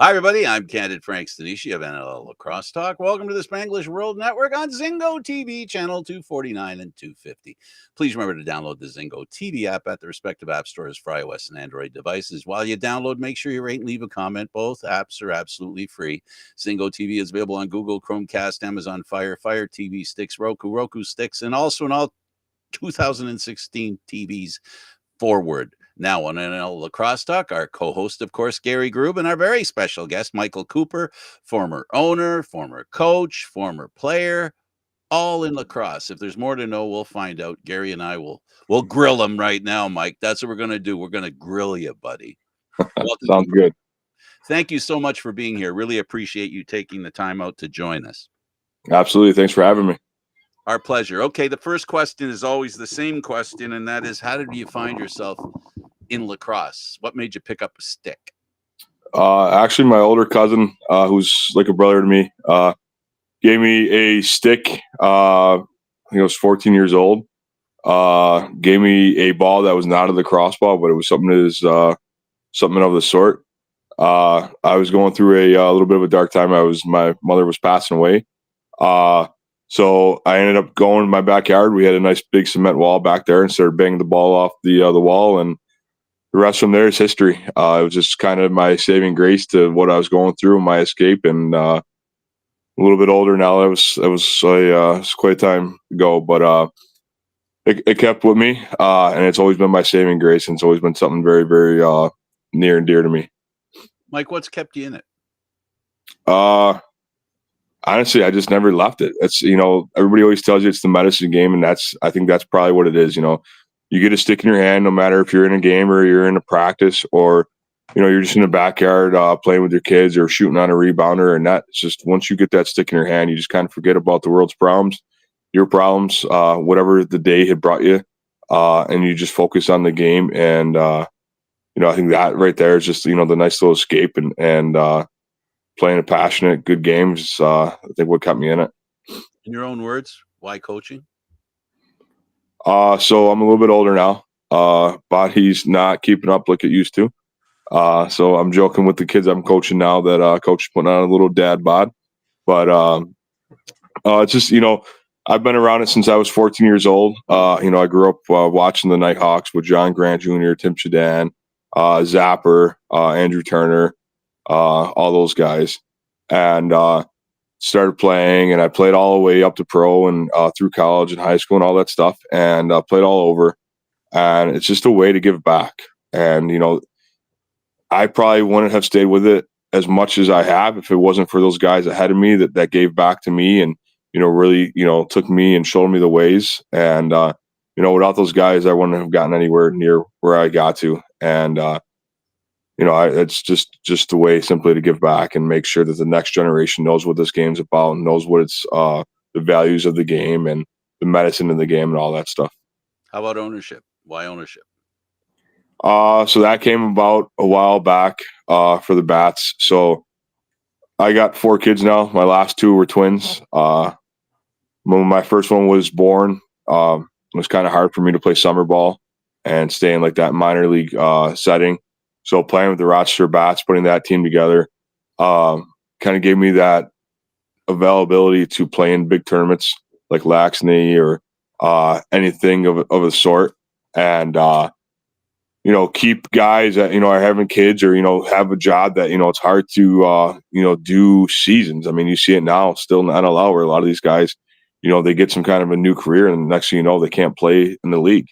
Hi, everybody. I'm Candid Stanisci of NLL Lacrosse Talk. Welcome to the Spanglish World Network on Zingo TV, channel 249 and 250. Please remember to download the Zingo TV app at the respective app stores for iOS and Android devices. While you download, make sure you rate and leave a comment. Both apps are absolutely free. Zingo TV is available on Google, Chromecast, Amazon Fire, Fire TV sticks, Roku sticks, and also in all 2016 TVs forward. Now on NLL Lacrosse Talk, our co-host, of course, Gary Groob, and our very special guest, Michael Cooper, former owner, former coach, former player, all in lacrosse. If there's more to know, we'll find out. Gary and I we'll grill him right now, Mike. That's what we're going to do. We're going to grill you, buddy. Sounds good. Thank you so much for being here. Really appreciate you taking the time out to join us. Absolutely. Thanks for having me. Our pleasure. Okay, the first question is always the same question, and that is, how did you find yourself in lacrosse? What made you pick up a stick? Actually, my older cousin, who's like a brother to me, gave me a stick. I think I was 14 years old. Gave me a ball that was not a lacrosse ball, but it was something of the sort. I was going through a little bit of a dark time. My mother was passing away. So I ended up going to my backyard. We had a nice big cement wall back there and started banging the ball off the wall. And the rest from there is history. It was just kind of my saving grace to what I was going through, my escape. And a little bit older now. It was quite a time ago, but it kept with me. And it's always been my saving grace. And it's always been something very, very near and dear to me. Mike, what's kept you in it? Honestly, I just never left it. It's, everybody always tells you it's the medicine game, and I think that's probably what it is. You get a stick in your hand, no matter if you're in a game or you're in a practice or, you're just in the backyard playing with your kids or shooting on a rebounder or net. It's just once you get that stick in your hand, you just kind of forget about the world's problems, your problems, whatever the day had brought you, and you just focus on the game. And, I think that right there is just, the nice little escape and playing a passionate, good game is, I think, what kept me in it. In your own words, why coaching? So I'm a little bit older now. Body's not keeping up like it used to. So I'm joking with the kids I'm coaching now that coach is putting on a little dad bod. But it's just, I've been around it since I was 14 years old. I grew up watching the Nighthawks with John Grant Jr., Tim Shadan, Zapper, Andrew Turner, all those guys, and started playing, and I played all the way up to pro and through college and high school and all that stuff, and played all over. And it's just a way to give back. And I probably wouldn't have stayed with it as much as I have if it wasn't for those guys ahead of me that gave back to me and really took me and showed me the ways. And without those guys, I wouldn't have gotten anywhere near where I got to. And it's just a way simply to give back and make sure that the next generation knows what this game's about and knows what it's the values of the game and the medicine in the game and all that stuff. How about ownership? Why ownership? So that came about a while back for the Bats. So I got 4 kids now. My last 2 were twins. When my first one was born, it was kind of hard for me to play summer ball and stay in like that minor league setting. So playing with the Rochester Bats, putting that team together, kind of gave me that availability to play in big tournaments like Laxney or anything of the sort, and keep guys that are having kids or have a job that it's hard to do seasons. I mean, you see it now still in the NLL where a lot of these guys they get some kind of a new career, and next thing you know, they can't play in the league.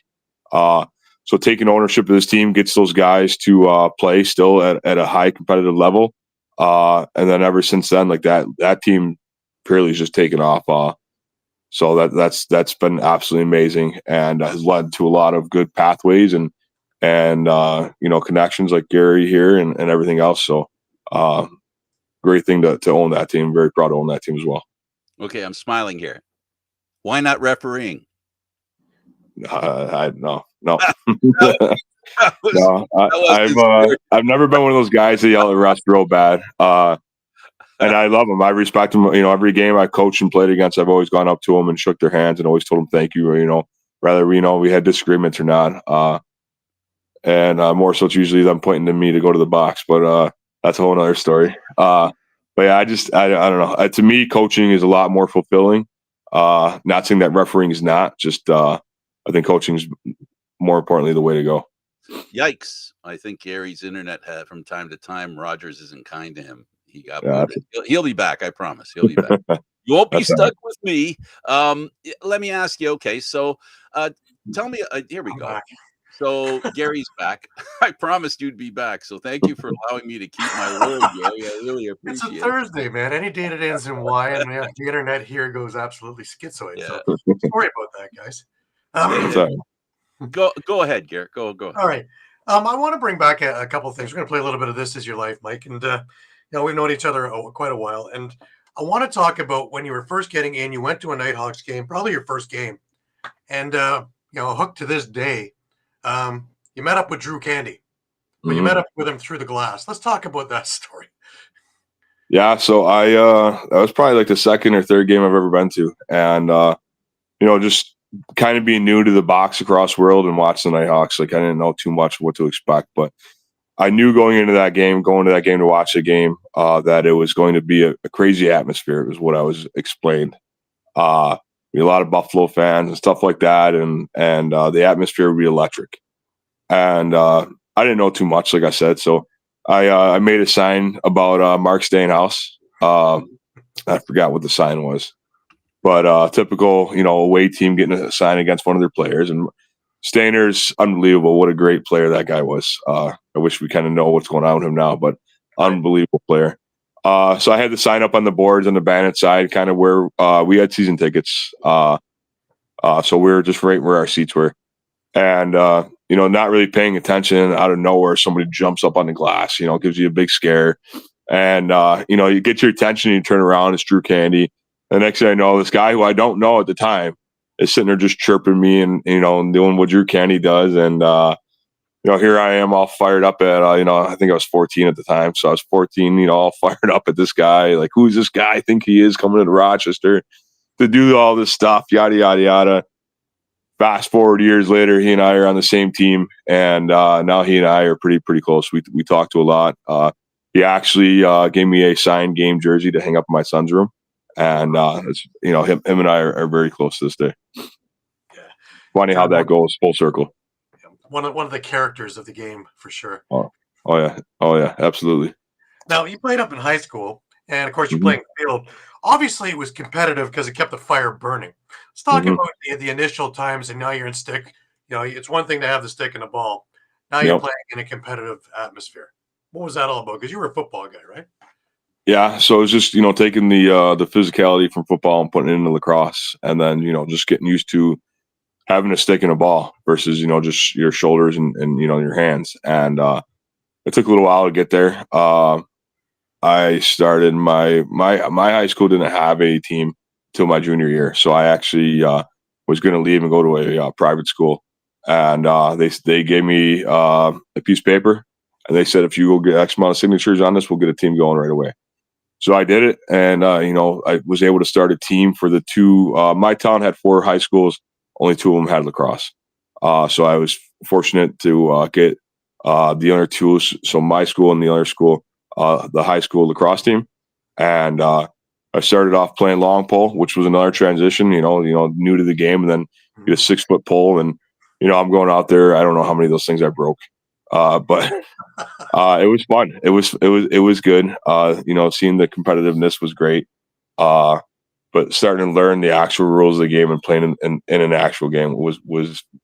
So taking ownership of this team gets those guys to play still at a high competitive level. And then ever since then, like that team purely has just taken off. So that's been absolutely amazing and has led to a lot of good pathways and connections like Gary here and everything else. So great thing to own that team. Very proud to own that team as well. Okay, I'm smiling here. Why not refereeing? No. No, I've never been one of those guys that yell at refs real bad. And I love them. I respect them. Every game I coached and played against, I've always gone up to them and shook their hands and always told them thank you. Or, whether we had disagreements or not. And more so, it's usually them pointing to me to go to the box. But that's a whole other story. But yeah, I don't know. To me, coaching is a lot more fulfilling. Not saying that refereeing is not. Just I think coaching is more importantly the way to go. Yikes! I think Gary's internet had from time to time. Rogers isn't kind to him. He got Yeah, booted. He'll be back. I promise. He'll be back. You won't be that's all stuck right. with me. Let me ask you. Okay, so tell me. Here we I'm go. back. So Gary's back. I promised you'd be back. So thank you for allowing me to keep my word, Gary. I really It's a appreciate it. Thursday, man. Any day that ends in Y, and the internet here goes absolutely schizoid. Yeah. So sorry about that, guys. That's all right. Go ahead, Gary. Go ahead. All right. I want to bring back a couple of things. We're going to play a little bit of This Is Your Life, Mike. And, we've known each other quite a while. And I want to talk about when you were first getting in, you went to a Nighthawks game, probably your first game. And, hooked to this day, you met up with Drew Candid, but you met up with him through the glass. Let's talk about that story. Yeah, so that was probably like the second or third game I've ever been to. And, just kind of being new to the box across world and watching the Nighthawks, like I didn't know too much what to expect, but I knew going to that game to watch the game, that it was going to be a crazy atmosphere. It was what I was explained. A lot of Buffalo fans and stuff like that, and the atmosphere would be electric. And I didn't know too much, like I said, so I made a sign about Mark Stainhouse. I forgot what the sign was, but typical, away team getting a sign against one of their players. And Stainer's unbelievable. What a great player that guy was. I wish we kind of know what's going on with him now, but unbelievable player. So I had the sign up on the boards on the Bandit side, kind of where we had season tickets. So we were just right where our seats were. And, not really paying attention. Out of nowhere, somebody jumps up on the glass, gives you a big scare. And, you get your attention and you turn around, it's Drew Candid. The next thing I know, this guy who I don't know at the time is sitting there just chirping me and doing what Drew Candid does. And, here I am all fired up at, I think I was 14 at the time. So I was 14, all fired up at this guy. Like, who's this guy I think he is coming into Rochester to do all this stuff, yada, yada, yada. Fast forward years later, he and I are on the same team, and now he and I are pretty close. We talk to a lot. He actually gave me a signed game jersey to hang up in my son's room, and him and I are very close to this day. Yeah. Funny how that goes full circle. One of the characters of the game for sure. Oh yeah, absolutely. Now you played up in high school, and of course you're playing field. Obviously, it was competitive because it kept the fire burning. Let's talk about the initial times, and now you're in stick. It's one thing to have the stick and the ball. Now you're playing in a competitive atmosphere. What was that all about? Because you were a football guy, right? Yeah, so it was just taking the physicality from football and putting it into lacrosse, and then just getting used to having a stick and a ball versus just your shoulders and your hands. And it took a little while to get there. I started my high school didn't have a team till my junior year, so I actually was going to leave and go to a private school, and they gave me a piece of paper, and they said if you go get X amount of signatures on this, we'll get a team going right away. So I did it, and I was able to start a team for the two. My town had 4 high schools, only 2 of them had lacrosse, so I was fortunate to get the other 2. So my school and the other school. The high school lacrosse team, and I started off playing long pole, which was another transition. New to the game, and then get a 6-foot pole, and I'm going out there. I don't know how many of those things I broke, but it was fun. It was good. Seeing the competitiveness was great, but starting to learn the actual rules of the game and playing in an actual game was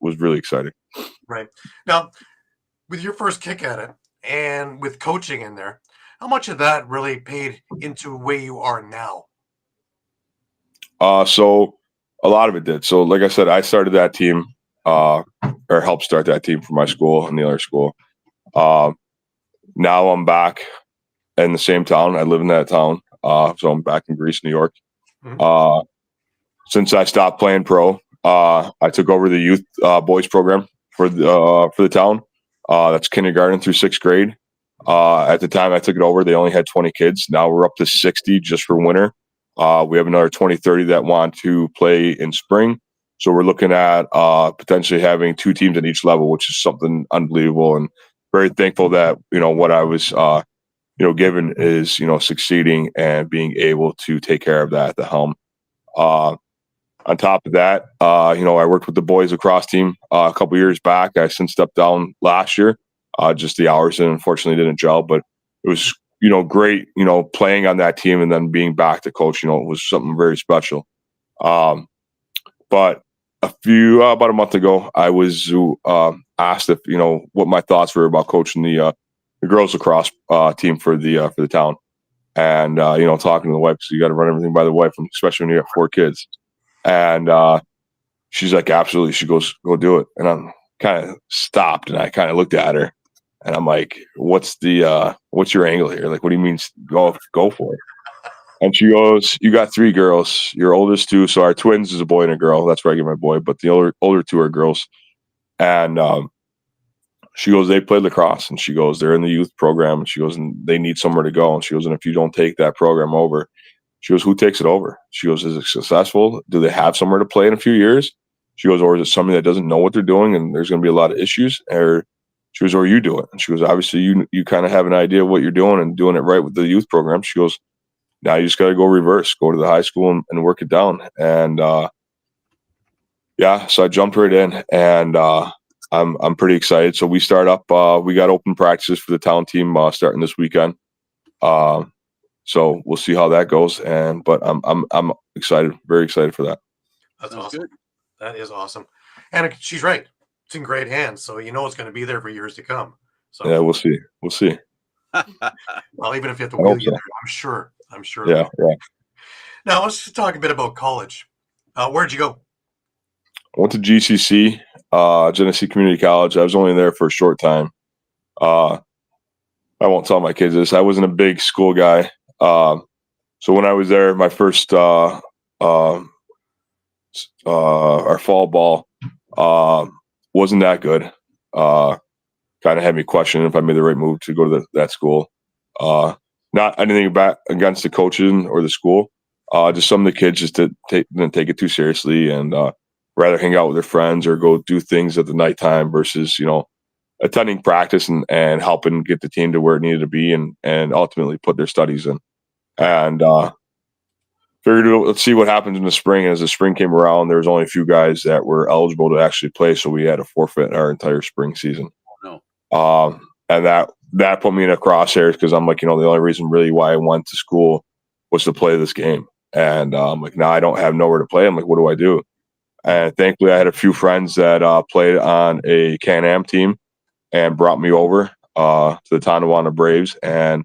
really exciting. Right now, with your first kick at it, and with coaching in there. How much of that really paid into where you are now? So a lot of it did. So like I said, I started that team, or helped start that team for my school and the other school. Now I'm back in the same town. I live in that town. So I'm back in Greece, New York. Since I stopped playing pro, I took over the youth boys program for the town. That's kindergarten through 6th grade. At the time I took it over, they only had 20 kids. Now we're up to 60 just for winter. We have another 20, 30 that want to play in spring. So we're looking at potentially having 2 teams at each level, which is something unbelievable, and very thankful that, what I was given is, succeeding and being able to take care of that at the helm. On top of that, I worked with the boys lacrosse team a couple years back. I since stepped down last year. Just the hours unfortunately didn't gel, but it was, great, playing on that team and then being back to coach, it was something very special. But about a month ago, I was asked if, what my thoughts were about coaching the girls lacrosse team for the town. And, talking to the wife, because you got to run everything by the wife, especially when you have 4 kids. And she's like, absolutely. She goes, go do it. And I'm kind of stopped and I kind of looked at her and I'm like, what's your angle here? Like, what do you mean go for it? And she goes, you got 3 girls, your oldest 2. So our twins is a boy and a girl. That's where I get my boy, but the older 2 are girls. And she goes, they play lacrosse, and she goes, they're in the youth program, and she goes, and they need somewhere to go. And she goes, and if you don't take that program over, she goes, who takes it over? She goes, is it successful? Do they have somewhere to play in a few years? She goes, or is it somebody that doesn't know what they're doing and there's going to be a lot of issues? Or she goes, or you do it. And she goes, obviously you kind of have an idea of what you're doing and doing it right with the youth program. She goes, now you just got to go reverse, go to the high school and work it down. And so I jumped right in, and I'm pretty excited. So we start up. We got open practices for the town team starting this weekend. So we'll see how that goes. But I'm excited, very excited for that. That's awesome. Good. That is awesome. And she's right. It's in great hands. So it's going to be there for years to come. So yeah, we'll see. We'll see. Well, even if you have to wheel you there, I'm sure. Yeah. Now let's just talk a bit about college. Where'd you go? I went to GCC, Genesee Community College. I was only there for a short time. I won't tell my kids this. I wasn't a big school guy. So when I was there, my first our fall ball wasn't that good. Kind of had me questioning if I made the right move to go to that school. Not anything against the coaches or the school. Just some of the kids just didn't take it too seriously and rather hang out with their friends or go do things at the nighttime versus, attending practice and helping get the team to where it needed to be and ultimately put their studies in. And figured, let's see what happens in the spring. And as the spring came around, there was only a few guys that were eligible to actually play. So we had to forfeit our entire spring season. No. And that put me in a crosshairs because I'm like, the only reason really why I went to school was to play this game. And I'm like, now I don't have nowhere to play. I'm like, what do I do? And thankfully, I had a few friends that played on a Can-Am team and brought me over to the Tonawanda Braves. And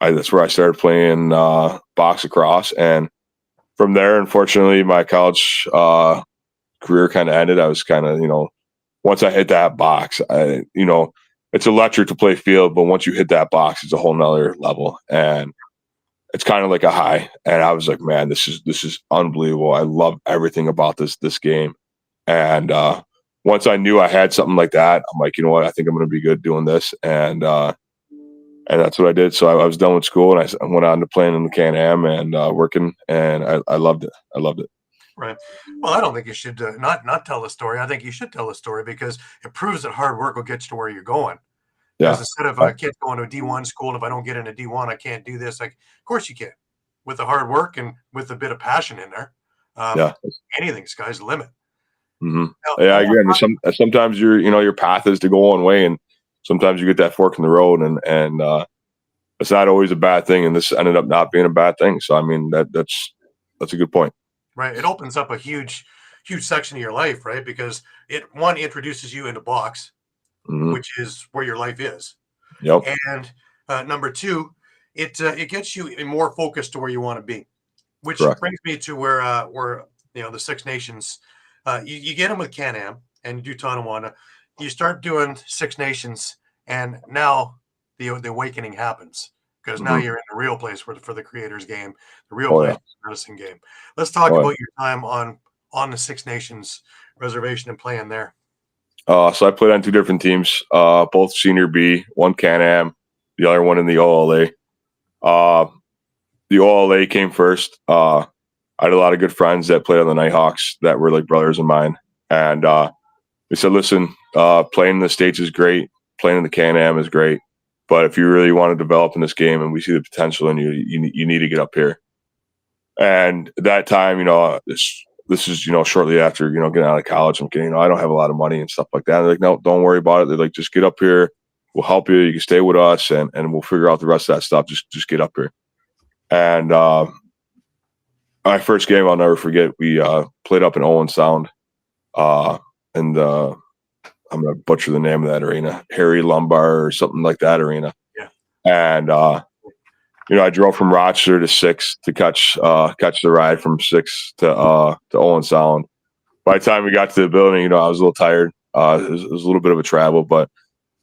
that's where I started playing box lacrosse. And from there, unfortunately, my college career kind of ended. I was kind of, once I hit that box, it's electric to play field, but once you hit that box, it's a whole nother level. And it's kind of like a high. And I was like, man, this is unbelievable. I love everything about this game. And once I knew I had something like that, I'm like, you know what? I think I'm going to be good doing this. And that's what I did. So I was done with school and I went on to playing in the Can-Am and working, and I loved it. I loved it. Right. Well, I don't think you should not tell the story. I think you should tell the story because it proves that hard work will get you to where you're going. Yeah. Because instead of a kid going to a D1 school, if I don't get into D1, I can't do this. Like, of course you can. With the hard work and with a bit of passion in there, anything, sky's the limit. Mm-hmm. Now, I agree. Sometimes your path is to go one way, and sometimes you get that fork in the road, and it's not always a bad thing. And this ended up not being a bad thing. So I mean that's a good point. Right. It opens up a huge section of your life, right? Because it introduces you into box, which is where your life is. Yep. And number 2, it gets you more focused to where you want to be, which brings me to where the Six Nations, you get them with Can-Am and you do Tonawanda, you start doing Six Nations, and now the awakening happens. Because now you're in the real place for the Creators game, the real place for the medicine game. Let's talk about your time on the Six Nations reservation and playing there. So I played on 2 different teams, both Senior B, one Can-Am, the other one in the OLA. The OLA came first. I had a lot of good friends that played on the Nighthawks that were like brothers of mine. And they said, listen, playing in the States is great. Playing in the Can-Am is great. but if you really want to develop in this game and we see the potential in you, you need to get up here. And at that time, this is, shortly after, getting out of college. I'm getting, I don't have a lot of money and stuff like that. They're like, no, don't worry about it. They're like, just get up here. We'll help you. You can stay with us and we'll figure out the rest of that stuff. Just get up here. And my first game, I'll never forget. We played up in Owen Sound. And I'm going to butcher the name of that arena, Harry Lumbar or something like that arena. Yeah. And, I drove from Rochester to 6 to catch the ride from 6 to Owen Sound. By the time we got to the building, I was a little tired. It was a little bit of a travel, but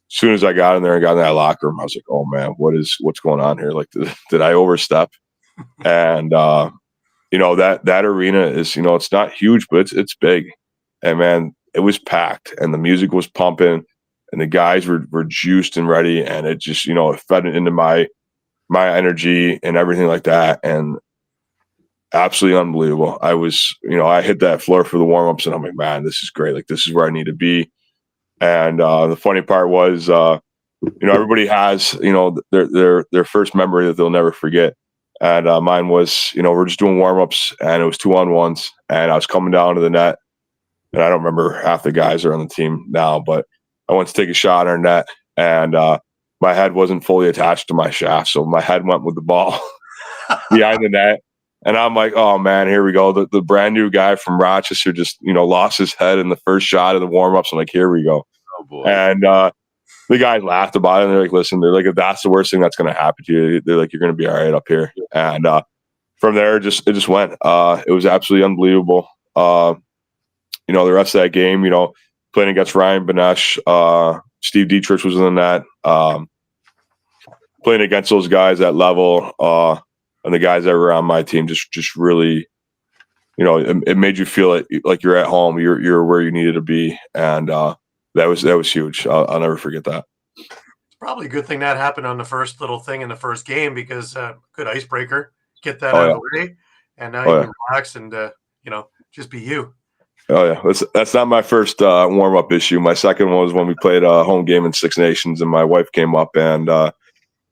as soon as I got in there and got in that locker room, I was like, oh man, what's going on here? Like, did I overstep? And, that arena is, it's not huge, but it's big. And man, it was packed and the music was pumping and the guys were juiced and ready. And it just, it fed into my energy and everything like that. And absolutely unbelievable. I was, I hit that floor for the warm-ups and I'm like, man, this is great. Like, this is where I need to be. And the funny part was, everybody has, their first memory that they'll never forget. And mine was, we're just doing warm-ups and it was 2-on-1s and I was coming down to the net. And I don't remember half the guys are on the team now, but I went to take a shot on our net and my head wasn't fully attached to my shaft. So my head went with the ball behind the net. And I'm like, oh man, here we go. The brand new guy from Rochester just, lost his head in the first shot of the warm-ups. I'm like, here we go. Oh boy. And the guys laughed about it. And they're like, listen, they're like, if that's the worst thing that's going to happen to you, they're like, you're going to be all right up here. And from there, it just went. It was absolutely unbelievable. The rest of that game, playing against Ryan Benesh, Steve Dietrich was in the net, playing against those guys at level, and the guys that were on my team just really, it made you feel like you're at home, you're where you needed to be, and that was huge. I'll never forget that. It's probably a good thing that happened on the first little thing in the first game because good icebreaker, get that out of the way, and now you can relax and just be you. Oh yeah, that's not my first warm-up issue. My second one was when we played a home game in Six Nations, and my wife came up and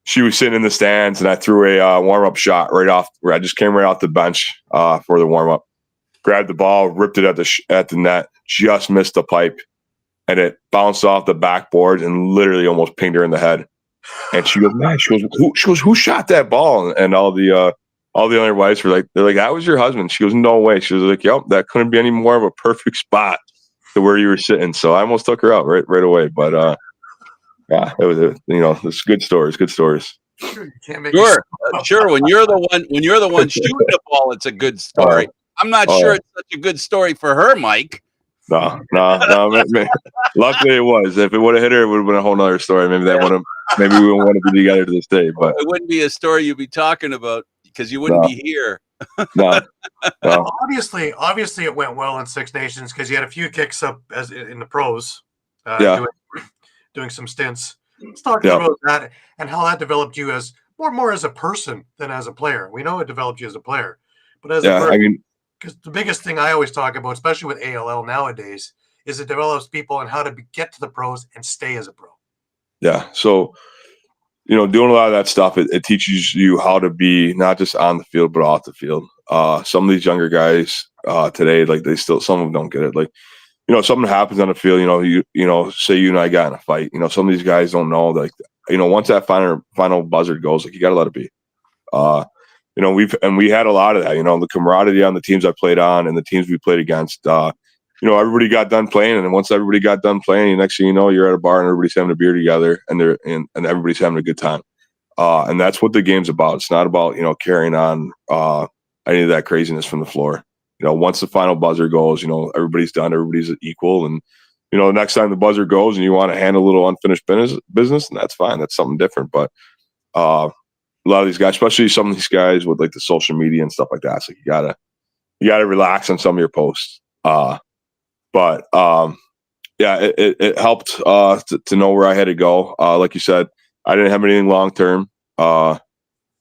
she was sitting in the stands, and I threw a warm-up shot right off. Where I just came right off the bench for the warm-up, grabbed the ball, ripped it at the net, just missed the pipe, and it bounced off the backboard and literally almost pinged her in the head. And she goes, "Man," she goes, "Who shot that ball?" And all the other wives were like, they're like, "That was your husband." She goes, "No way." She was like, "Yep, that couldn't be any more of a perfect spot to where you were sitting." So I almost took her out right away. But yeah, it was it's good stories. Good stories. Sure, you can't make Sure. When you're the one shooting the ball, it's a good story. I'm not sure it's such a good story for her, Mike. No. Luckily, it was. If it would have hit her, it would have been a whole nother story. Maybe we wouldn't want to be together to this day. But it wouldn't be a story you'd be talking about because you wouldn't be here. No. Well, obviously, it went well in Six Nations because you had a few kicks up as in the pros. Doing some stints. Let's talk about that and how that developed you as more as a person than as a player. We know it developed you as a player, but as a person, because the biggest thing I always talk about, especially with ALL nowadays, is it develops people on how to get to the pros and stay as a pro. Yeah. So, doing a lot of that stuff, it teaches you how to be not just on the field, but off the field. Some of these younger guys today, like some of them don't get it. Like, something happens on the field, say you and I got in a fight, some of these guys don't know, like, once that final buzzer goes, like, you got to let it be. We had a lot of that, the camaraderie on the teams I played on and the teams we played against, everybody got done playing. And once everybody got done playing, next thing you know, you're at a bar and everybody's having a beer together and everybody's having a good time. And that's what the game's about. It's not about, carrying on any of that craziness from the floor. Once the final buzzer goes, everybody's done, everybody's equal. And, the next time the buzzer goes and you want to handle a little unfinished business, and that's fine. That's something different. But a lot of these guys, especially some of these guys with like the social media and stuff like that, it's like you gotta relax on some of your posts. But it helped to know where I had to go. Like you said, I didn't have anything long term. I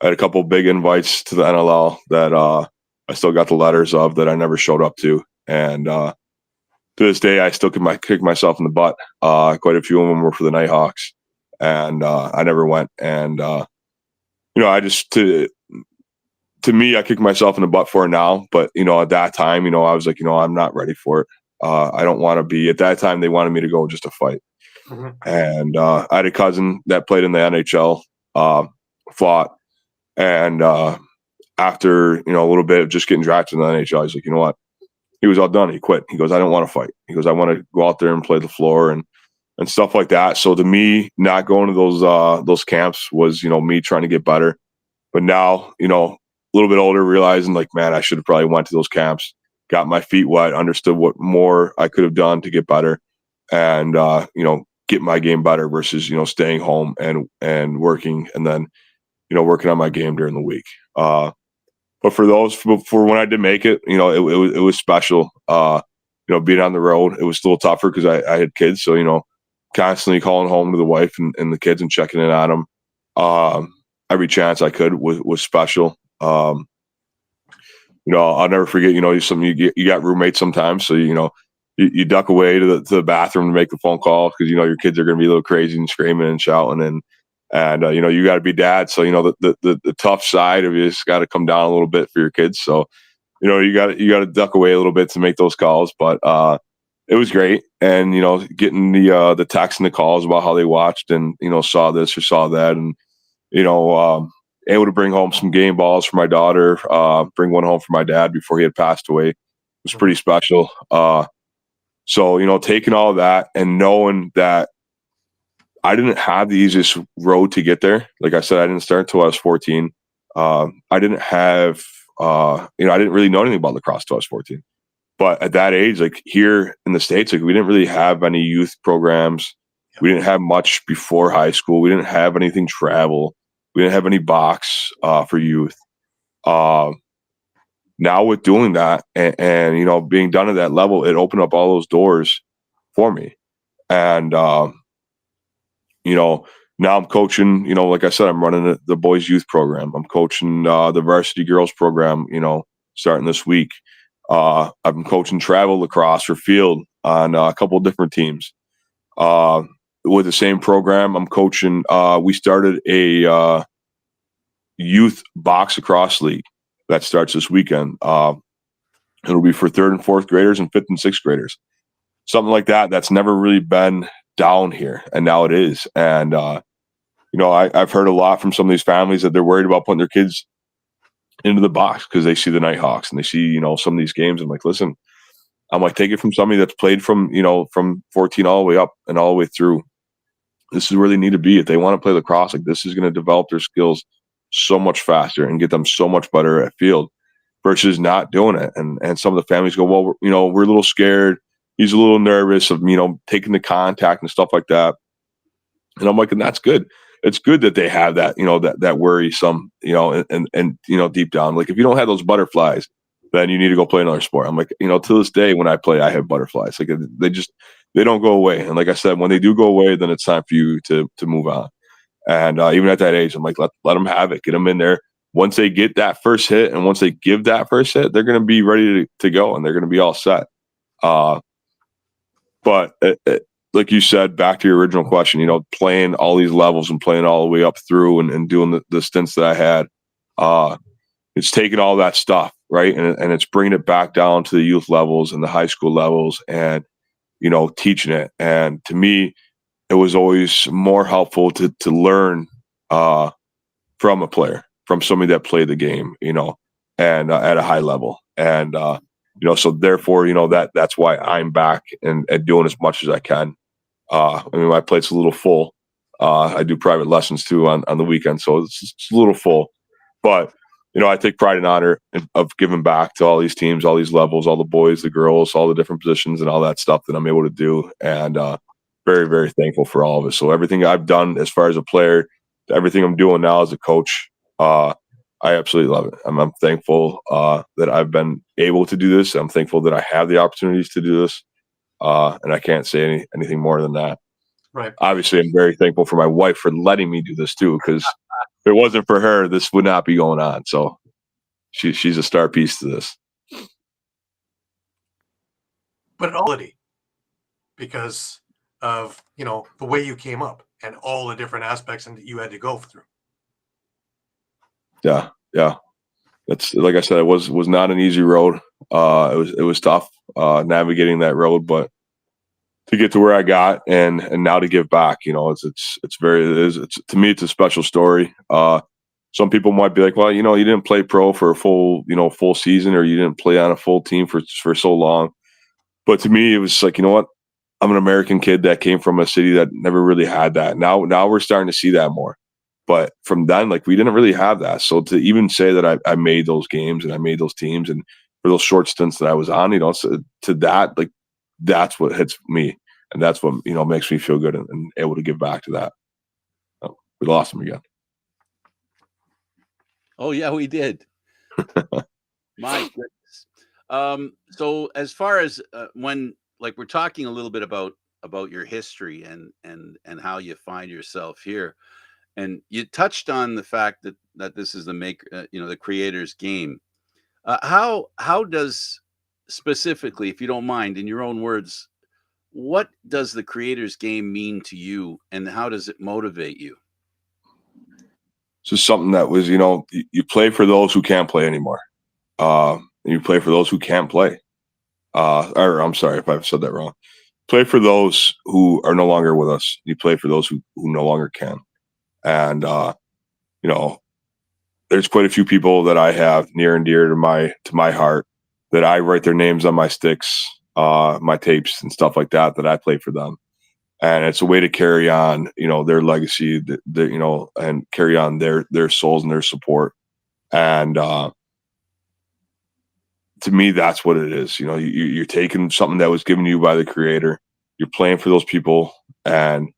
had a couple big invites to the NLL that I still got the letters of that I never showed up to. And to this day, I still kick myself in the butt. Quite a few of them were for the Nighthawks. and I never went. And I just to me, I kick myself in the butt for it now. But at that time, I was like, I'm not ready for it. I don't want to be. At that time, they wanted me to go just to fight. Mm-hmm. And I had a cousin that played in the NHL, fought, and after a little bit of just getting drafted in the NHL, he's like, you know what? He was all done. He quit. He goes, I don't want to fight. He goes, I want to go out there and play the floor and stuff like that. So to me, not going to those camps was me trying to get better. But now a little bit older, realizing like, man, I should have probably went to those camps, got my feet wet, understood what more I could have done to get better, and get my game better versus staying home and working, and then working on my game during the week. But for when I did make it, it was special. Being on the road, it was still tougher because I had kids, so constantly calling home to the wife and the kids and checking in on them. Every chance I could was special. I'll never forget. You got roommates sometimes, so you duck away to the bathroom to make the phone call because your kids are going to be a little crazy and screaming and shouting, and you got to be dad. So the tough side of you has got to come down a little bit for your kids. So you got to duck away a little bit to make those calls, but it was great. And getting the texts and the calls about how they watched and saw this or saw that, and able to bring home some game balls for my daughter, bring one home for my dad before he had passed away. It was pretty special. So taking all of that and knowing that I didn't have the easiest road to get there. Like I said, I didn't start until I was 14. I didn't have, I didn't really know anything about lacrosse until I was 14. But at that age, like here in the States, like we didn't really have any youth programs. We didn't have much before high school. We didn't have anything travel. We didn't have any box for youth. Now with doing that and being done at that level, it opened up all those doors for me. And now I'm coaching, like I said, I'm running the boys youth program. I'm coaching the varsity girls program, starting this week. I've been coaching travel lacrosse or field on a couple of different teams. With the same program, I'm coaching. We started a youth box lacrosse league that starts this weekend. It'll be for 3rd and 4th graders and 5th and 6th graders. Something like that. That's never really been down here, and now it is. And I've heard a lot from some of these families that they're worried about putting their kids into the box because they see the Nighthawks and they see some of these games. I'm like, listen, take it from somebody that's played from 14 all the way up and all the way through. This is where they need to be if they want to play lacrosse. Like, this is going to develop their skills so much faster and get them so much better at field versus not doing it. And some of the families go, well, we're a little scared. He's a little nervous of taking the contact and stuff like that. And I'm like, and that's good. It's good that they have that, that worrisome, and deep down, like if you don't have those butterflies, then you need to go play another sport. I'm like, to this day when I play, I have butterflies. Like they don't go away. And like I said, when they do go away, then it's time for you to move on. And even at that age, I'm like, let them have it, get them in there. Once they get that first hit and once they give that first hit, they're going to be ready to go and they're going to be all set. But like you said, back to your original question, playing all these levels and playing all the way up through and doing the stints that I had, it's taking all that stuff, right? And it's bringing it back down to the youth levels and the high school levels and, teaching it. And to me, it was always more helpful to learn from a player, from somebody that played the game, and at a high level. And, so therefore, that's why I'm back and doing as much as I can. My plate's a little full. I do private lessons too on the weekend, so it's a little full. But I take pride and honor of giving back to all these teams, all these levels, all the boys, the girls, all the different positions, and all that stuff that I'm able to do. And very, very thankful for all of it. So everything I've done as far as a player, everything I'm doing now as a coach, I absolutely love it. I'm thankful that I've been able to do this. I'm thankful that I have the opportunities to do this. And I can't say anything more than that. Right. Obviously, I'm very thankful for my wife for letting me do this too, because if it wasn't for her, this would not be going on. So she's a star piece to this. But ability, because of, the way you came up and all the different aspects and that you had to go through. Yeah. That's, like I said, it was not an easy road. It was tough navigating that road, but to get to where I got and now to give back, it's to me, it's a special story. Some people might be like, well, you didn't play pro for a full season, or you didn't play on a full team for so long. But to me, it was like, you know what? I'm an American kid that came from a city that never really had that. Now we're starting to see that more. But from then, like, we didn't really have that. So to even say that I made those games and I made those teams, and for those short stints that I was on, so to that, like, that's what hits me. And that's what, makes me feel good and able to give back to that. Oh, we lost him again. Oh yeah, we did. My goodness. So as far as when, like, we're talking a little bit about your history and how you find yourself here, and you touched on the fact that this is the creator's game. How does, specifically, if you don't mind, in your own words, what does the creator's game mean to you, and how does it motivate you? So something that was, you play for those who can't play anymore. And you play for those who can't play. Or I'm sorry if I've said that wrong. Play for those who are no longer with us. You play for those who no longer can. And, there's quite a few people that I have near and dear to my heart that I write their names on my sticks, my tapes and stuff like that I play for them. And it's a way to carry on, their legacy, and carry on their souls and their support. And, to me, that's what it is. You're taking something that was given to you by the creator. You're playing for those people, and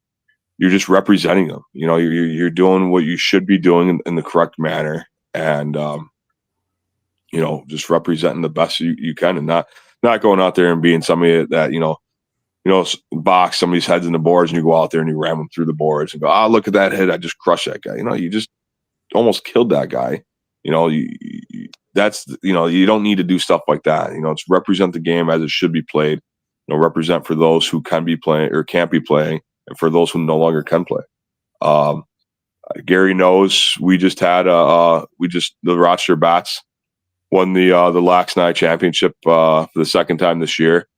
you're just representing them. You're doing what you should be doing in the correct manner, and just representing the best you can, and not going out there and being somebody that box somebody's heads in the boards, and you go out there and you ram them through the boards and go, oh, look at that hit, I just crushed that guy. You just almost killed that guy. You don't need to do stuff like that. It's represent the game as it should be played. Represent for those who can be playing or can't be playing, and for those who no longer can play. Gary knows we just had the Rochester Bats won the Lac championship for the second time this year.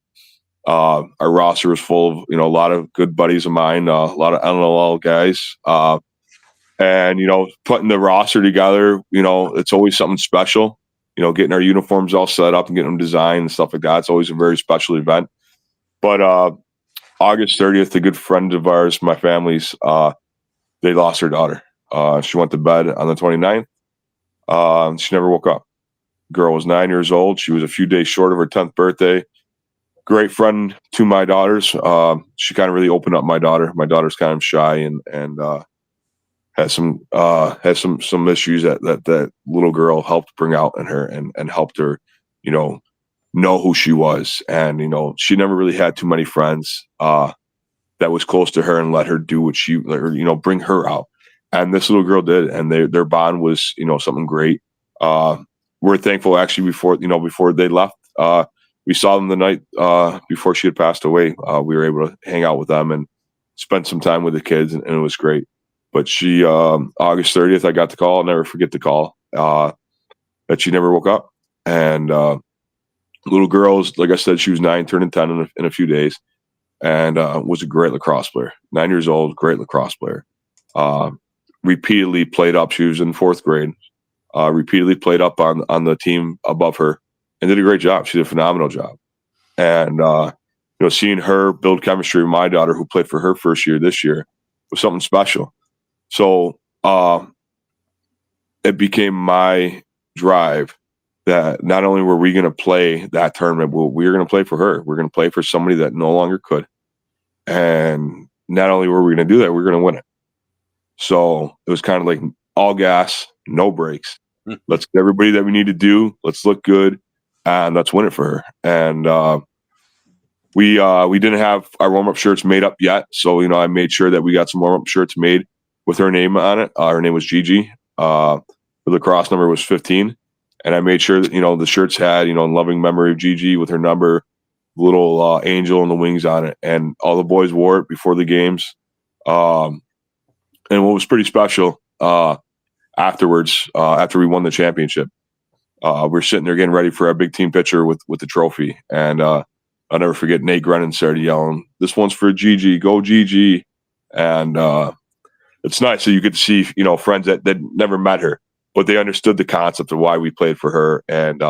Our roster was full of a lot of good buddies of mine, a lot of NLL guys. And, putting the roster together, it's always something special. Getting our uniforms all set up and getting them designed and stuff like that. It's always a very special event. But August 30th, a good friend of ours, my family's, they lost her daughter. She went to bed on the 29th. She never woke up. Girl was 9 years old. She was a few days short of her 10th birthday. Great friend to my daughters. She kind of really opened up my daughter. My daughter's kind of shy and has some issues that little girl helped bring out in her and helped her, know who she was. And, she never really had too many friends that was close to her and let her do what bring her out. And this little girl did. And their bond was, something great. We're thankful, actually, before they left, we saw them the night before she had passed away. We were able to hang out with them and spend some time with the kids, and it was great. But she, August 30th, I got the call. I'll never forget the call, that she never woke up. And little girls, like I said, she was 9, turning 10 in a few days, and was a great lacrosse player. 9 years old, great lacrosse player. Repeatedly played up. She was in 4th grade. Repeatedly played up on the team above her and did a great job. She did a phenomenal job. And, seeing her build chemistry with my daughter, who played for her first year this year, was something special. So it became my drive that not only were we going to play that tournament, but we were going to play for her. We're going to play for somebody that no longer could. And not only were we going to do that, we were going to win it. So it was kind of like all gas, no brakes. Let's get everybody that we need to do. Let's look good, and let's win it for her. And we didn't have our warm-up shirts made up yet. So, I made sure that we got some warm-up shirts made with her name on it. Her name was Gigi. The lacrosse number was 15. And I made sure that, the shirts had, in loving memory of Gigi with her number, little angel and the wings on it, and all the boys wore it before the games. And what was pretty special afterwards, after we won the championship, we're sitting there getting ready for our big team picture with the trophy, and I'll never forget Nate Grennan started yelling, "This one's for Gigi, go Gigi!" And it's nice. So you get to see, friends that never met her, but they understood the concept of why we played for her, and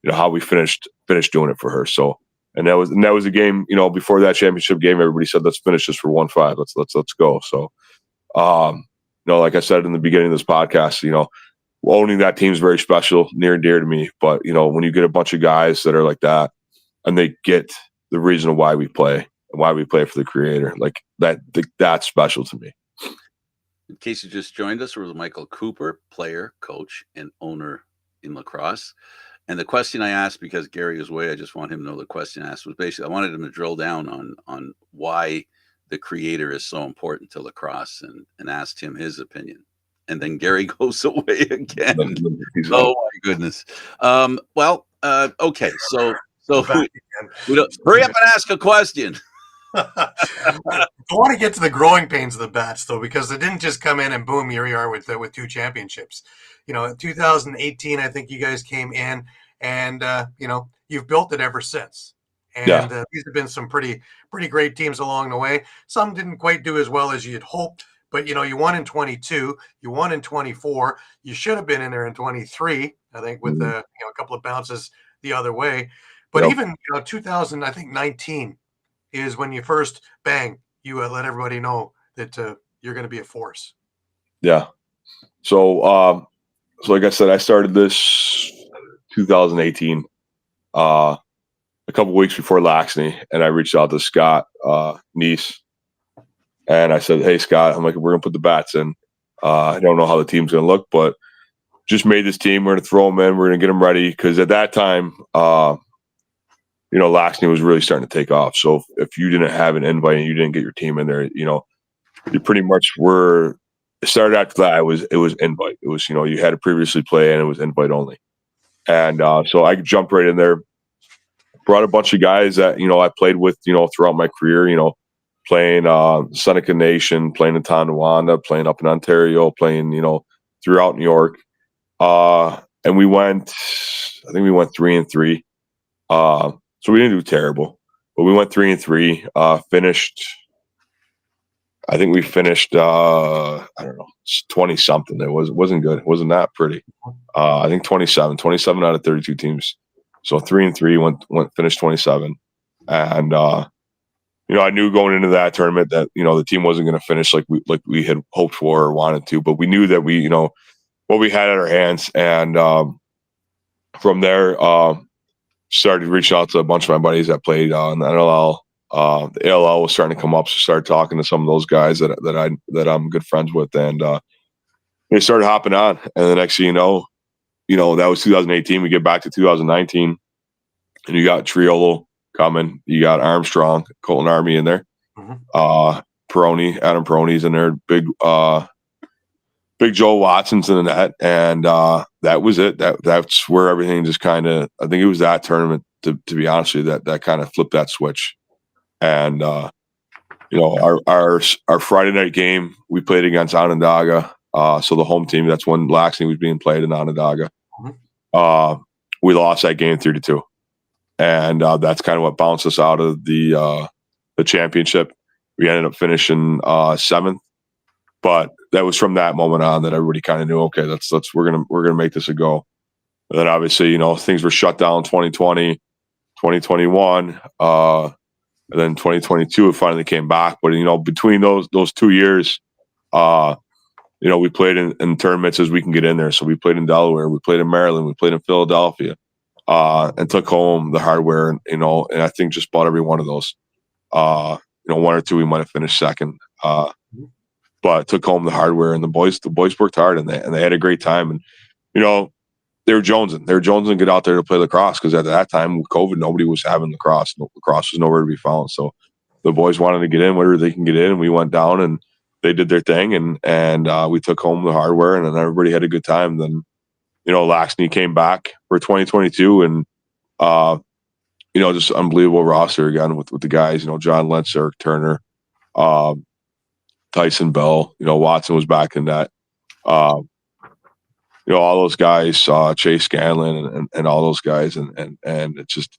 how we finished doing it for her. So, and that was a game. Before that championship game, everybody said, "Let's finish this for 1-5. Let's go." So, like I said in the beginning of this podcast, owning that team is very special, near and dear to me. But when you get a bunch of guys that are like that, and they get the reason why we play and why we play for the Creator, like that's special to me. In case you just joined us, we're with Michael Cooper, player, coach, and owner in lacrosse. And the question I asked, because Gary is away, I just want him to know the question I asked was basically, I wanted him to drill down on why the Creator is so important to lacrosse, and asked him his opinion. And then Gary goes away again. Oh my goodness. Okay. So we don't hurry up and ask a question. I want to get to the growing pains of the Bats, though, because they didn't just come in and boom, here you are with 2 championships. In 2018, I think you guys came in, and you've built it ever since. And these have been some pretty great teams along the way. Some didn't quite do as well as you'd hoped, but you won in 22, you won in 24. You should have been in there in 23, I think, with a couple of bounces the other way. But even 2000, I think 19. Is when you first you let everybody know that you're going to be a force. Yeah. So like I said, I started this 2018, a couple weeks before Laxney, and I reached out to Scott Nice, and I said, "Hey Scott, I'm like, we're going to put the Bats in. I don't know how the team's going to look, but just made this team. We're going to throw them in. We're going to get them ready, because at that time, Laxney was really starting to take off. So if you didn't have an invite and you didn't get your team in there, you pretty much were. It started after that. It was invite. It was you had to previously play, and it was invite only. And so I jumped right in there. Brought a bunch of guys that I played with throughout my career. Playing Seneca Nation, playing in Tonawanda, playing up in Ontario, playing throughout New York. And we went. I think we went 3-3. So we didn't do terrible, but we went 3-3. Finished. I think we finished. I don't know, 20 something. It wasn't good. It wasn't that pretty. I think 27 out of 32 teams. So 3-3 went finished 27, and I knew going into that tournament that the team wasn't going to finish like we had hoped for or wanted to, but we knew that we what we had at our hands, and from there. Started reaching out to a bunch of my buddies that played in the NLL. The ALL was starting to come up, so started talking to some of those guys that I'm good friends with, and they started hopping on. And the next thing you know, that was 2018. We get back to 2019, and you got Triolo coming, you got Armstrong, Colton Army in there, Adam Peroni's in there, Big Joe Watson's in the net, and that was it. That's where everything just kind of. I think it was that tournament, to be honest with you, that kind of flipped that switch. And our Friday night game, we played against Onondaga. So the home team, that's when Laxney was being played in Onondaga. We lost that game 3-2, and that's kind of what bounced us out of the championship. We ended up finishing 7th. But that was from that moment on that everybody kind of knew, okay, we're gonna make this a go. And then obviously, things were shut down 2020, 2021, and then 2022 it finally came back. But between those 2 years, we played in tournaments as we can get in there. So we played in Delaware, we played in Maryland, we played in Philadelphia, and took home the hardware. And I think just bought every one of those. 1 or 2 we might have finished second. But took home the hardware, and the boys worked hard, and they had a great time. And they were jonesing to get out there to play lacrosse, because at that time with COVID, nobody was having lacrosse. Lacrosse was nowhere to be found. So the boys wanted to get in wherever they can get in, and we went down and they did their thing, and we took home the hardware, and then everybody had a good time. Then Laxney came back for 2022, and just unbelievable roster again with the guys. John Lentz, Eric Turner, Tyson Bell. Watson was back in that. All those guys, Chase Scanlon and all those guys, and it's just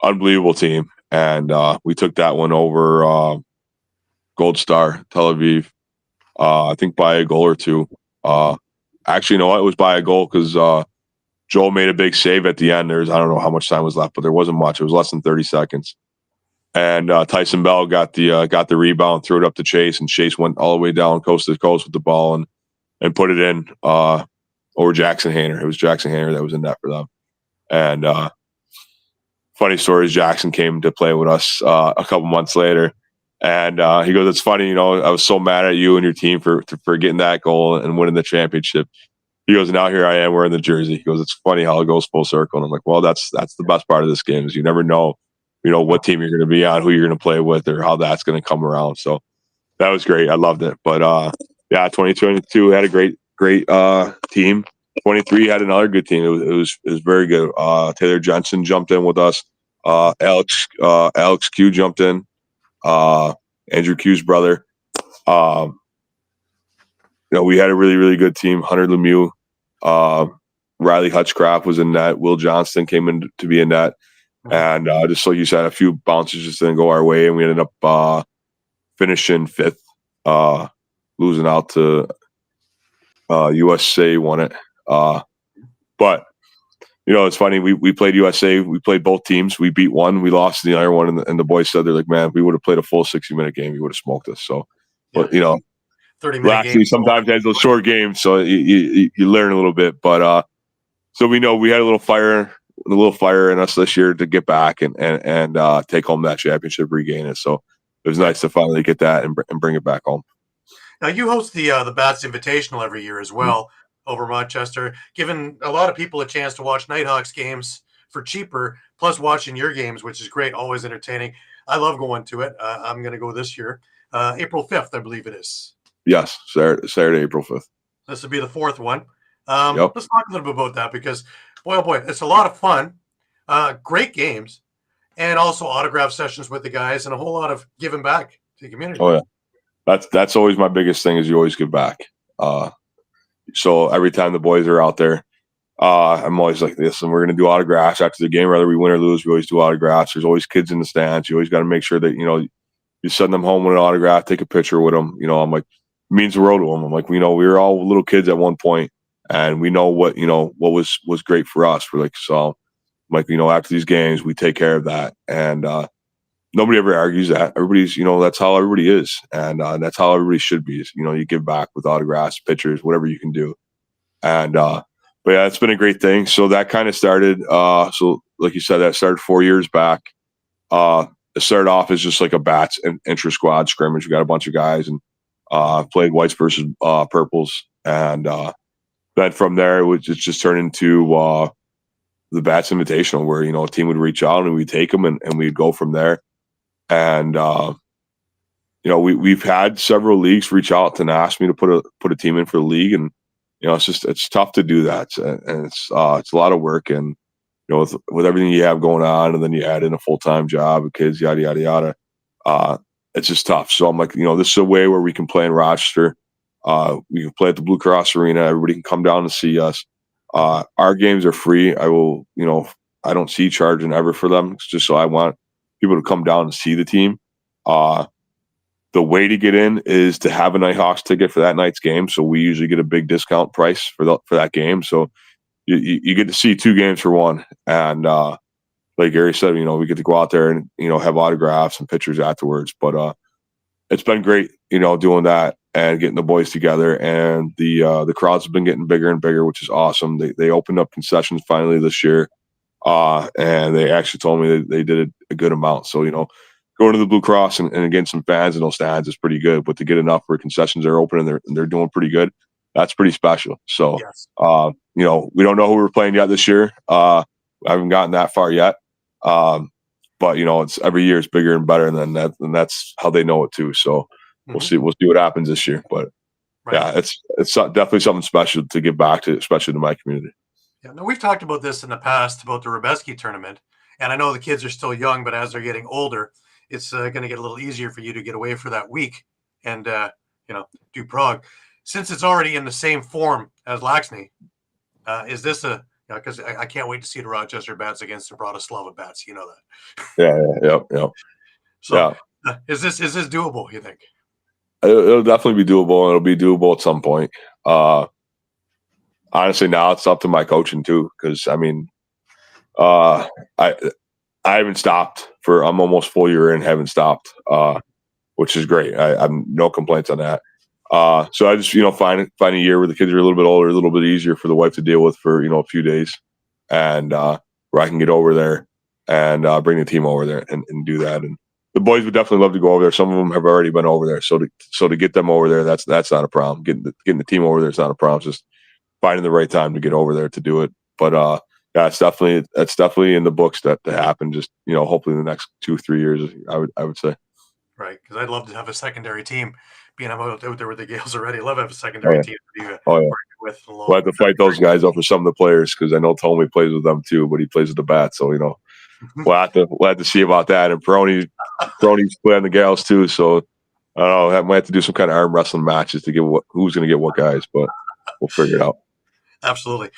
unbelievable team. And we took that one over Gold Star, Tel Aviv. I think by a goal or two. Actually, you know what? It was by a goal because Joel made a big save at the end. I don't know how much time was left, but there wasn't much. It was less than 30 seconds. And Tyson Bell got the rebound, threw it up to Chase, and Chase went all the way down coast to coast with the ball and put it in over Jackson Hayner. It was Jackson Hayner that was in net for them. And funny story is Jackson came to play with us a couple months later. And he goes, "It's funny, I was so mad at you and your team for getting that goal and winning the championship." He goes, "Now here I am wearing the jersey." He goes, "It's funny how it goes full circle." And I'm like, "Well, that's the best part of this game is you never know, what team you're going to be on, who you're going to play with, or how that's going to come around." So that was great. I loved it. But 2022 had a great team. 23 had another good team. It was very good. Taylor Jensen jumped in with us. Alex Q jumped in. Andrew Q's brother. We had a really, really good team. Hunter Lemieux, Riley Hutchcraft was in net. Will Johnston came in to be in net. And just like you said, a few bounces just didn't go our way, and we ended up finishing fifth, losing out to USA won it. But it's funny. We played USA. We played both teams. We beat one. We lost the other one. And the boys said, they're like, "Man, if we would have played a full 60-minute game, you would have smoked us." So, but 30-minute actually games. sometimes has those short games, so you learn a little bit. But so we know we had a little fire in us this year to get back and take home that championship, regain it. So it was nice to finally get that and bring it back home. Now you host the Bats Invitational every year as well. Over Rochester, giving a lot of people a chance to watch Nighthawks games for cheaper, plus watching your games, which is great, always entertaining. I love going to it. I'm going to go this year, April 5th, I believe it is. Yes, Saturday, April 5th. This will be the fourth one. Yep. Let's talk a little bit about that because, boy, oh boy, it's a lot of fun, great games, and also autograph sessions with the guys and a whole lot of giving back to the community. Oh, yeah. That's always my biggest thing is you always give back. So every time the boys are out there, I'm always like this, and we're going to do autographs after the game, whether we win or lose. We always do autographs. There's always kids in the stands. You always got to make sure that you send them home with an autograph, take a picture with them. I'm like, it means the world to them. I'm like, we were all little kids at one point, and we know what was great for us. We're like, so I'm like, after these games, we take care of that, and nobody ever argues that. Everybody's, that's how everybody is. And that's how everybody should be. Is, you give back with autographs, pictures, whatever you can do. And, but yeah, it's been a great thing. So that kind of started, so like you said, that started 4 years back. It started off as just like a bats and intra-squad scrimmage. We got a bunch of guys and played whites versus purples. And then from there, it just turned into the Bats Invitational where, a team would reach out and we'd take them and we'd go from there. And we've had several leagues reach out and ask me to put a team in for the league, and it's tough to do that, and it's a lot of work, and with everything you have going on, and then you add in a full-time job, and kids, yada yada yada. It's just tough. So I'm like, this is a way where we can play in Rochester. We can play at the Blue Cross Arena. Everybody can come down and see us. Our games are free. I will, I don't see charging ever for them. It's just so I want people to come down and see the team. The way to get in is to have a Nighthawks ticket for that night's game. So we usually get a big discount price for that game. So you get to see two games for one. And like Gary said, we get to go out there and, have autographs and pictures afterwards. But it's been great, doing that and getting the boys together. And the crowds have been getting bigger and bigger, which is awesome. They opened up concessions finally this year. And they actually told me that they did a good amount. So, going to the Blue Cross and getting some fans in those stands is pretty good. But to get enough where concessions are open and they're doing pretty good, that's pretty special. So, Yes. We don't know who we're playing yet this year. I haven't gotten that far yet. But it's every year it's bigger and better, and that's how they know it too. So we'll see what happens this year. But yeah, it's definitely something special to give back to, especially to my community. Yeah, no, we've talked about this in the past about the Rubeski tournament And I know the kids are still young, but as they're getting older, it's going to get a little easier for you to get away for that week and do Prague. Since it's already in the same form as Laxney, is this a because I can't wait to see the Rochester Bats against the Bratislava Bats. You know that. Yeah. So is this doable? You think? It'll definitely be doable, and it'll be doable at some point. Honestly, now it's up to my coaching too, because I mean, I haven't stopped I'm almost full year in, haven't stopped, which is great. I'm no complaints on that. So I just find a year where the kids are a little bit older, a little bit easier for the wife to deal with for a few days, and where I can get over there and bring the team over there and do that. And the boys would definitely love to go over there. Some of them have already been over there, so to get them over there, that's not a problem. Getting the team over there is not a problem. It's just finding the right time to get over there to do it. But yeah, it's definitely in the books that to happen. Just hopefully in the next 2-3 years, I would say. Right, because I'd love to have a secondary team. Being out there with the Gales already, I'd love to have a secondary team to be working with. We'll have to fight those guys out for some of the players, because I know Tommy plays with them too, but he plays with the Bats, so we'll have to see about that. And Peroni's playing the Gales too, so I don't know. I might have to do some kind of arm wrestling matches to get who's going to get what guys, but we'll figure it out. Absolutely.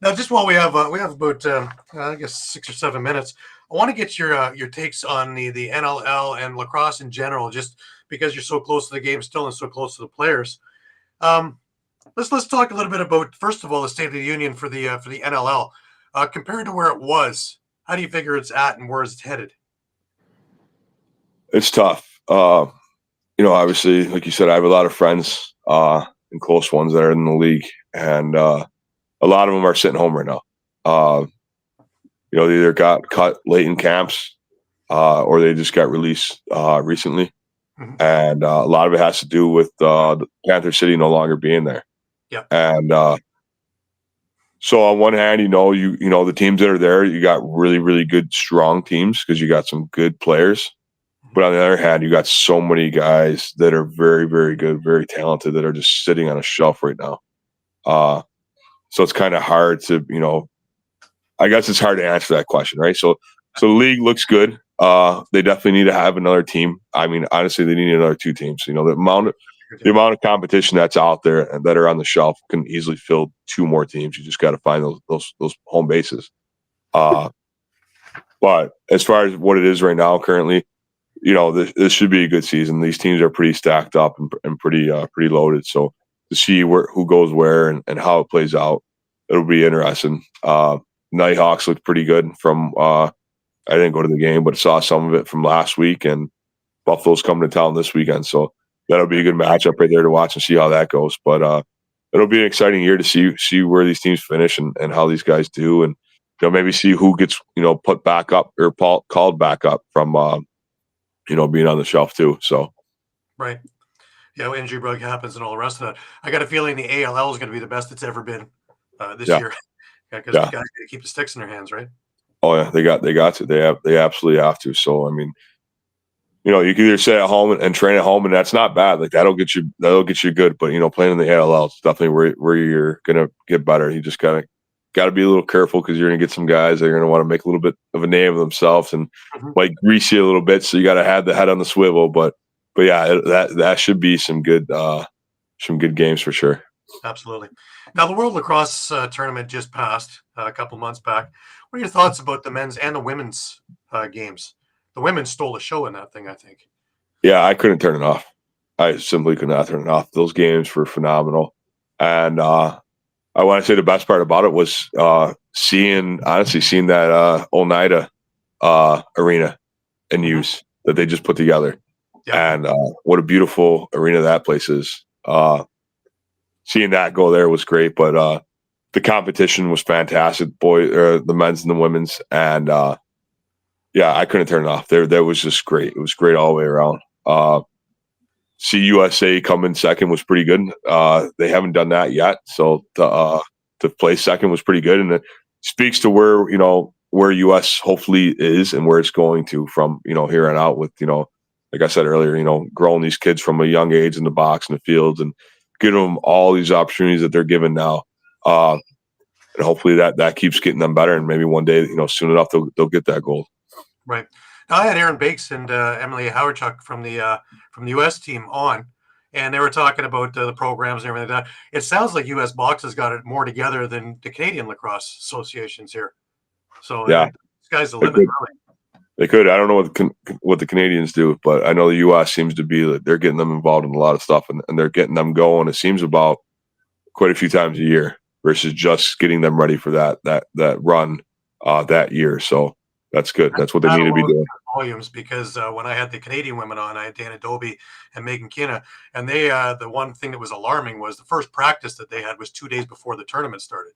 Now, just while we have about I guess 6 or 7 minutes, I want to get your takes on the NLL and lacrosse in general, just because you're so close to the game still and so close to the players. Let's talk a little bit about, first of all, the State of the Union for the NLL compared to where it was. How do you figure it's at and where it's headed? It's tough. Obviously, like you said, I have a lot of friends and close ones that are in the league, and a lot of them are sitting home right now. They either got cut late in camps or they just got released recently. Mm-hmm. And a lot of it has to do with the Panther City no longer being there. Yeah. And so on one hand, the teams that are there, you got really, really good, strong teams because you got some good players. But on the other hand, you got so many guys that are very, very good, very talented that are just sitting on a shelf right now. So it's kind of hard to, I guess it's hard to answer that question, right? So the league looks good. They definitely need to have another team. I mean, honestly, they need another 2 teams. The amount of competition that's out there and that are on the shelf can easily fill 2 more teams. You just got to find those home bases. But as far as what it is right now, currently, this should be a good season. These teams are pretty stacked up and pretty loaded. So to see who goes where and how it plays out, it'll be interesting. Nighthawks looked pretty good from I didn't go to the game, but saw some of it from last week, and Buffalo's coming to town this weekend. So that'll be a good matchup right there to watch and see how that goes. But it'll be an exciting year to see where these teams finish and how these guys do, and maybe see who gets put back up or called back up from being on the shelf too. So right. Yeah, injury bug happens and all the rest of that. I got a feeling the ALL is going to be the best it's ever been this year. Because the guys got to keep the sticks in their hands, right? Oh yeah, they got to. They absolutely have to. So I mean, you can either stay at home and train at home, and that's not bad. Like that'll get you good. But playing in the ALL is definitely where you're gonna get better. You just gotta be a little careful because you're gonna get some guys that are gonna want to make a little bit of a name of themselves and like grease you a little bit. So you got to have the head on the swivel. But yeah, that should be some good games for sure. Absolutely. Now, the World Lacrosse tournament just passed a couple months back. What are your thoughts about the men's and the women's games? The women stole the show in that thing, I think. Yeah, I couldn't turn it off. I simply could not turn it off. Those games were phenomenal. And I want to say the best part about it was seeing that Oneida arena in use that they just put together. Yeah. And what a beautiful arena that place is. Seeing that go there was great, but the competition was fantastic, the men's and the women's, and yeah, I couldn't turn it off. That was just great. It was great all the way around. See USA come in second was pretty good. They haven't done that yet, so to play second was pretty good, and it speaks to where US hopefully is and where it's going to from here on out with like I said earlier, growing these kids from a young age in the box and the fields and give them all these opportunities that they're given now. hopefully that keeps getting them better. And maybe one day, soon enough, they'll get that gold. Right. Now, I had Aaron Bakes and Emily Howardchuk from the U.S. team on, and they were talking about the programs and everything like that. It sounds like U.S. Box has got it more together than the Canadian lacrosse associations here. So Yeah, sky's the limit, really. They could. I don't know what the Canadians do, but I know the U.S. seems to be, they're getting them involved in a lot of stuff, and they're getting them going. It seems about quite a few times a year versus just getting them ready for that run that year. So that's good. That's what they need to be doing. Volumes, because when I had the Canadian women on, I had Dana Doby and Megan Kinna, and they the one thing that was alarming was the first practice that they had was 2 days before the tournament started.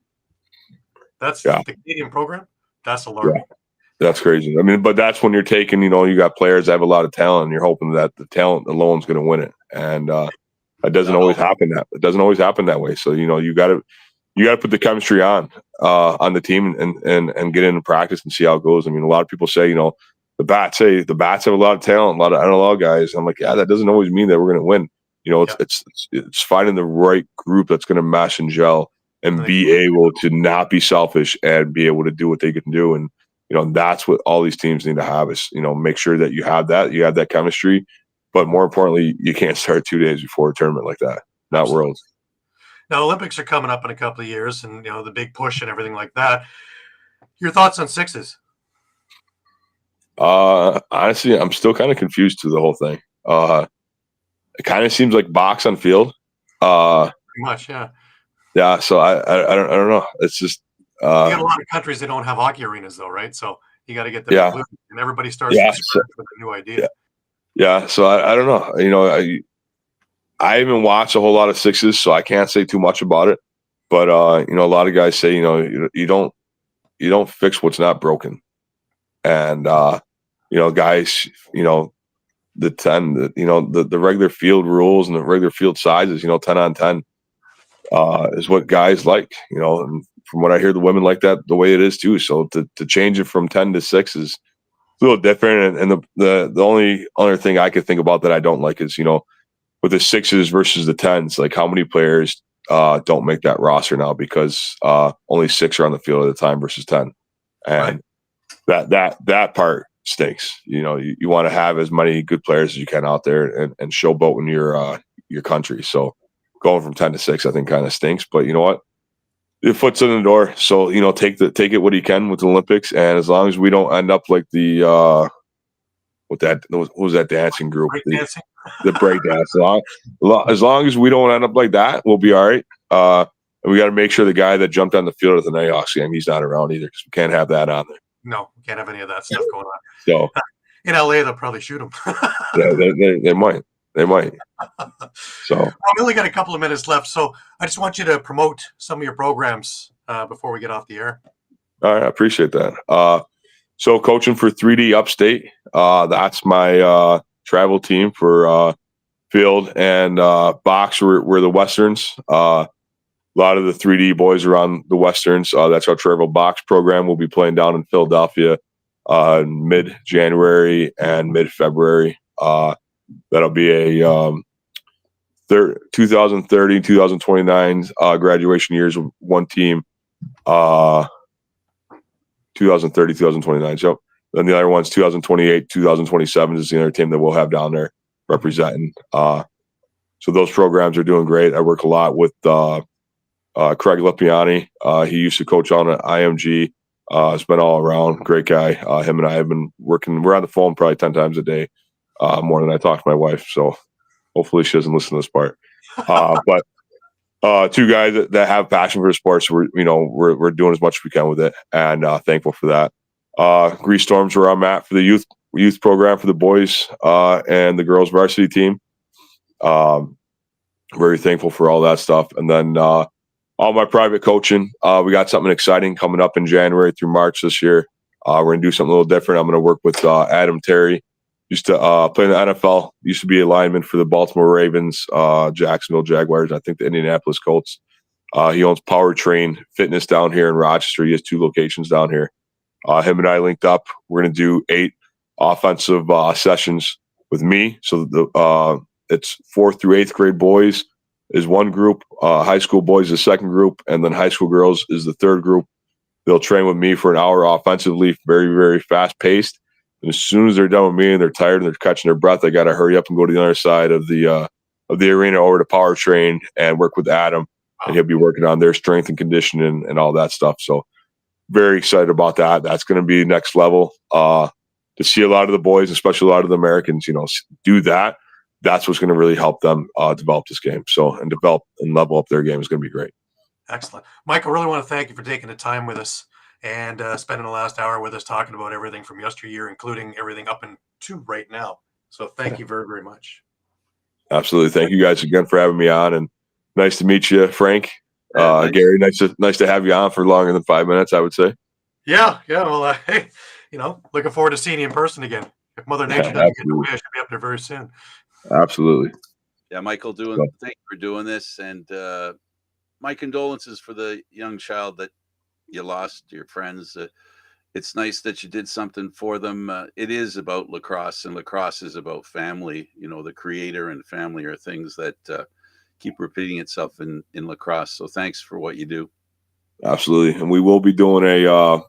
That's the Canadian program. That's alarming. Yeah. That's crazy. I mean, but that's when you're taking, you got players that have a lot of talent, and you're hoping that the talent alone is going to win it. And that doesn't always happen. It doesn't always happen that way. So you got to put the chemistry on the team and get into practice and see how it goes. I mean, a lot of people say, the Bats have a lot of talent, a lot of NLL guys. I'm like, yeah, that doesn't always mean that we're going to win. It's finding the right group that's going to mesh and gel and be able to not be selfish and be able to do what they can do. And that's what all these teams need to have is, make sure that you have that chemistry, but more importantly, you can't start 2 days before a tournament like that. Not Worlds. Now, Olympics are coming up in a couple of years, and the big push and everything like that. Your thoughts on sixes? Honestly, I'm still kind of confused to the whole thing. It kind of seems like box on field. Pretty much, yeah. Yeah. So I don't know. It's just. You got a lot of countries that don't have hockey arenas, though, right? So you got to get them included, and everybody starts from scratch with a new idea. Yeah. So I don't know. I haven't watched a whole lot of sixes, so I can't say too much about it. But a lot of guys say you don't fix what's not broken, and guys, the 10, the regular field rules and the regular field sizes, 10 on 10 is what guys like, and from what I hear, the women like that the way it is too. So to change it from 10 to 6 is a little different. And the only other thing I could think about that I don't like is, with the 6s versus the 10s, like how many players don't make that roster now because only 6 are on the field at a time versus 10. And that part stinks. You want to have as many good players as you can out there and showboat in your country. So going from 10 to 6, I think kind of stinks, but you know what? Your foot's in the door. So, take it what you can with the Olympics. And as long as we don't end up like the, what was that dancing group? The break dance. As long as we don't end up like that, we'll be all right. And we got to make sure the guy that jumped on the field at the Nighthawks game, he's not around either, because we can't have that on there. No, we can't have any of that stuff going on. So in LA, they'll probably shoot him. Yeah, they might. They might. So we only got a couple of minutes left, so I just want you to promote some of your programs before we get off the air. All right, I appreciate that. So coaching for 3D Upstate, that's my travel team for field and box. We're the Westerns. A lot of the 3D boys are on the Westerns. That's our travel box program. We'll be playing down in Philadelphia mid-January and mid-February. That'll be a 2030, 2029 graduation years with one team. 2030, 2029. So then the other one's 2028, 2027 is the other team that we'll have down there representing. So those programs are doing great. I work a lot with Craig Lipiani. He used to coach on at IMG. It's been all around. Great guy. Him and I have been working. We're on the phone probably 10 times a day, more than I talk to my wife. So hopefully she doesn't listen to this part. But two guys that have passion for sports. We're doing as much as we can with it, and thankful for that. Grease Storms, where I'm at for the youth program for the boys and the girls varsity team. Very thankful for all that stuff, and then all my private coaching. We got something exciting coming up in January through March this year. We're gonna do something a little different. I'm gonna work with Adam Terry. Used to play in the NFL. Used to be a lineman for the Baltimore Ravens, Jacksonville Jaguars, I think the Indianapolis Colts. He owns Powertrain Fitness down here in Rochester. He has 2 locations down here. Him and I linked up. We're going to do 8 offensive sessions with me. So it's 4th through 8th grade boys is one group, high school boys is the second group, and then high school girls is the third group. They'll train with me for an hour offensively, very, very fast paced. And as soon as they're done with me and they're tired and they're catching their breath, I got to hurry up and go to the other side of the arena over to power train and work with Adam. And he'll be working on their strength and conditioning and all that stuff. So very excited about that. That's going to be next level. To see a lot of the boys, especially a lot of the Americans, do that. That's what's going to really help them develop this game. So, and develop and level up their game is going to be great. Excellent. Mike, I really want to thank you for taking the time with us and spending the last hour with us talking about everything from yesteryear, including everything up into right now. So thank you very, very much. Absolutely. Thank you guys again for having me on, and nice to meet you, Frank. Nice. Gary, nice to have you on for longer than 5 minutes, I would say. Yeah. Well, hey, looking forward to seeing you in person again. If Mother Nature doesn't get in the way, I should be up there very soon. Absolutely. Yeah, Michael, thank you for doing this, and my condolences for the young child that you lost, your friends. It's nice that you did something for them. It is about lacrosse, and lacrosse is about family. The creator and family are things that keep repeating itself in lacrosse. So thanks for what you do. Absolutely. And we will be doing a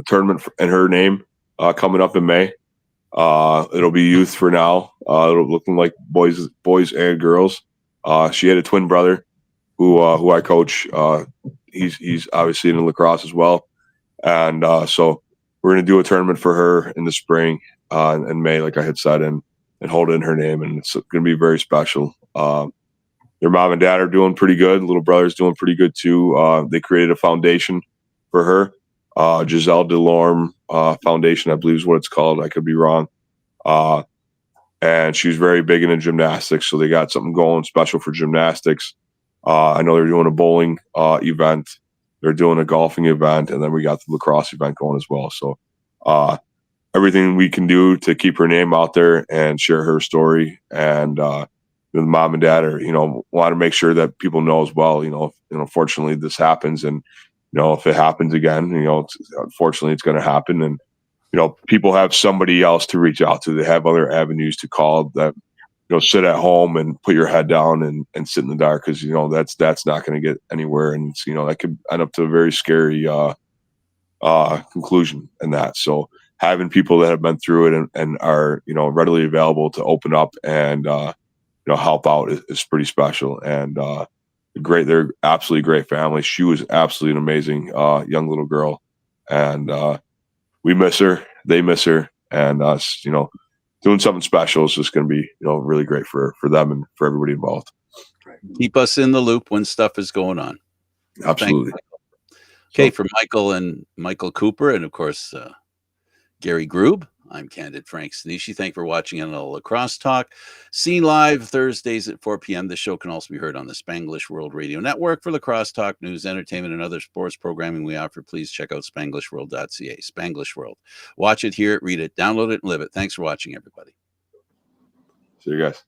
tournament in her name coming up in May. It'll be youth for now. It'll looking like boys and girls. She had a twin brother who I coach. He's obviously in lacrosse as well. And so we're going to do a tournament for her in the spring in May, like I had said, and hold it in her name. And it's going to be very special. Their mom and dad are doing pretty good. Little brother's doing pretty good too. They created a foundation for her. Giselle Delorme Foundation, I believe is what it's called. I could be wrong. And she's very big into gymnastics. So they got something going special for gymnastics. I know they're doing a bowling event. They're doing a golfing event. And then we got the lacrosse event going as well. So everything we can do to keep her name out there and share her story. And the mom and dad are, want to make sure that people know as well, unfortunately this happens. And, if it happens again, unfortunately it's going to happen. And, people have somebody else to reach out to. They have other avenues to call that, sit at home and put your head down and sit in the dark. Cause that's not going to get anywhere. And it's, that could end up to a very scary conclusion in that. So having people that have been through it and are, readily available to open up and, help out is pretty special. And they're absolutely great family. She was absolutely an amazing young little girl, and we miss her. They miss her, and us. Doing something special is just going to be really great for them and for everybody involved. Keep us in the loop when stuff is going on. Absolutely. Okay, for Michael Cooper, and of course Gary Groob, I'm Candid Frank Stanisci. Thank you for watching NLL Lacrosse Talk. Seen live Thursdays at 4 p.m. This show can also be heard on the Spanglish World Radio Network. For lacrosse talk, news, entertainment, and other sports programming we offer, please check out SpanglishWorld.ca. Spanglish World. Watch it, hear it, read it, download it, and live it. Thanks for watching, everybody. See you guys.